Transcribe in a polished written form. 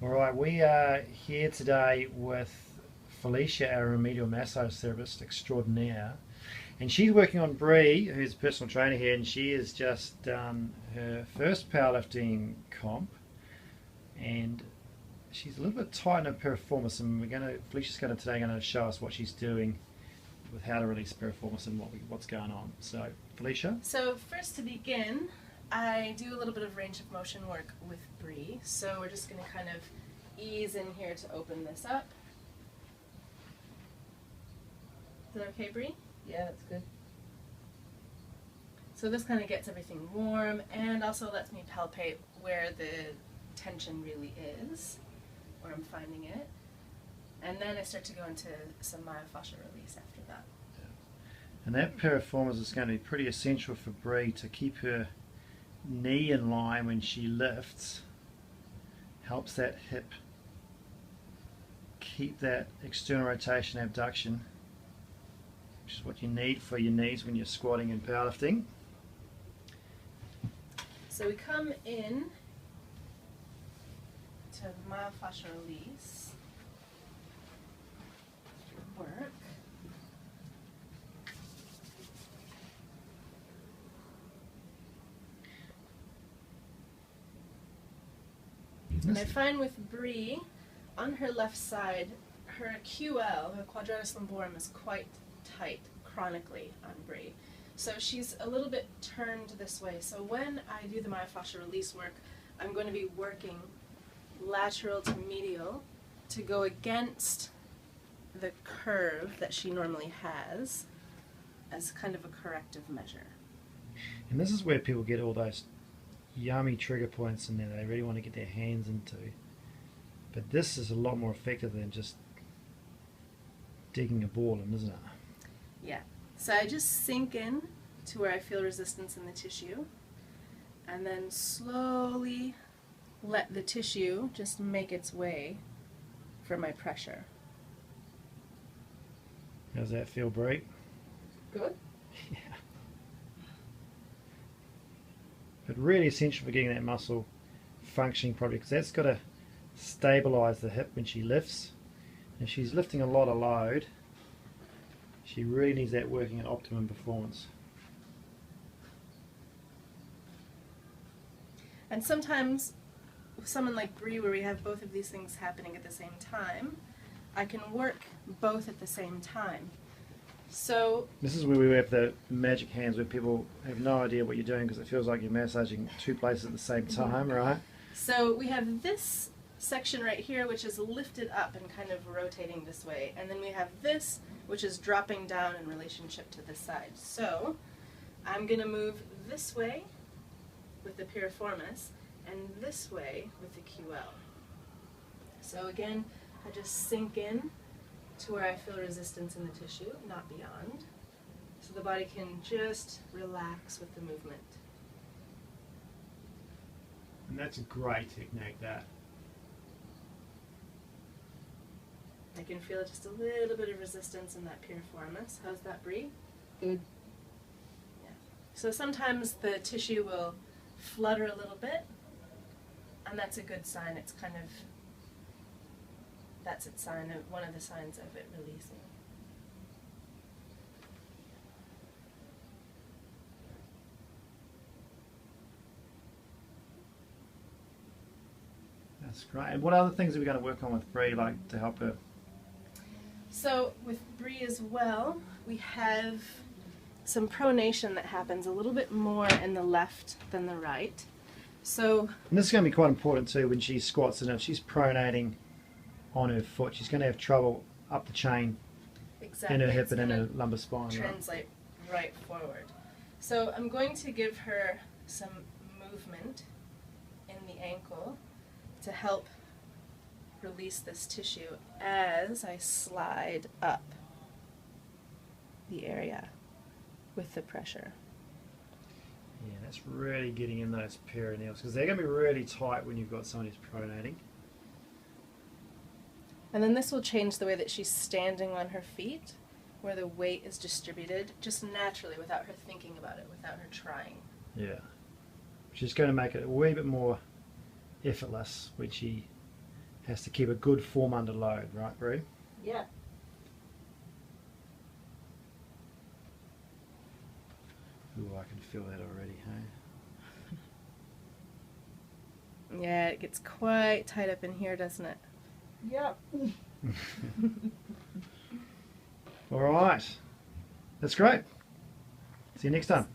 All right, we are here today with Felicia, our remedial massage therapist extraordinaire, and she's working on Bree, who's a personal trainer here, and she has just done her first powerlifting comp, and she's a little bit tight in her piriformis, and Felicia's going to show us what she's doing with how to release piriformis and what's going on. So, Felicia. So first to begin, I do a little bit of range of motion work with Bree. So we're just going to kind of ease in here to open this up. Is that okay, Bree? Yeah, that's good. So this kind of gets everything warm and also lets me palpate where the tension really is, where I'm finding it. And then I start to go into some myofascial release after that. And that piriformis is going to be pretty essential for Bree to keep her knee in line when she lifts. Helps that hip keep that external rotation abduction, which is what you need for your knees when you're squatting and powerlifting. So we come in to myofascial release work. And I find with Bree, on her left side, her QL, her quadratus lumborum, is quite tight chronically on Bree. So she's a little bit turned this way. So when I do the myofascial release work, I'm going to be working lateral to medial to go against the curve that she normally has as kind of a corrective measure. And this is where people get all those yummy trigger points in there they really want to get their hands into. But this is a lot more effective than just digging a ball in, isn't it? Yeah. So I just sink in to where I feel resistance in the tissue and then slowly let the tissue just make its way for my pressure. How's that feel, Bree? Good. Yeah. But really essential for getting that muscle functioning properly, because that's got to stabilize the hip when she lifts. If she's lifting a lot of load, she really needs that working at optimum performance. And sometimes with someone like Bree, where we have both of these things happening at the same time, I can work both at the same time. So This is where we have the magic hands, where people have no idea what you're doing because it feels like you're massaging two places at the same time, right? So we have this section right here, which is lifted up and kind of rotating this way. And then we have this, which is dropping down in relationship to this side. So I'm going to move this way with the piriformis and this way with the QL. So again, I just sink in to where I feel resistance in the tissue, not beyond. So the body can just relax with the movement. And that's a great technique, that. I can feel just a little bit of resistance in that piriformis. How's that, Bree? Good. Yeah. So sometimes the tissue will flutter a little bit, and that's a good sign. It's kind of, that's its sign of, one of the signs of it releasing. That's great. And what other things are we going to work on with Bree, like to help her? So with Bree as well, we have some pronation that happens a little bit more in the left than the right. So And this is going to be quite important too when she squats, and if she's pronating on her foot, she's going to have trouble up the chain exactly, in her hip it's and in gonna her lumbar spine. Right? translate right forward. So I'm going to give her some movement in the ankle to help release this tissue as I slide up the area with the pressure. Yeah, that's really getting in those perineals, because they're going to be really tight when you've got someone who's pronating. And then this will change the way that she's standing on her feet, where the weight is distributed just naturally without her thinking about it, without her trying. Yeah. Which is going to make it a wee bit more effortless when she Has to keep a good form under load, right, Bree? Yeah. Ooh, I can feel that already, hey? Yeah, it gets quite tight up in here, doesn't it? Yep. All right. That's great. See you next time.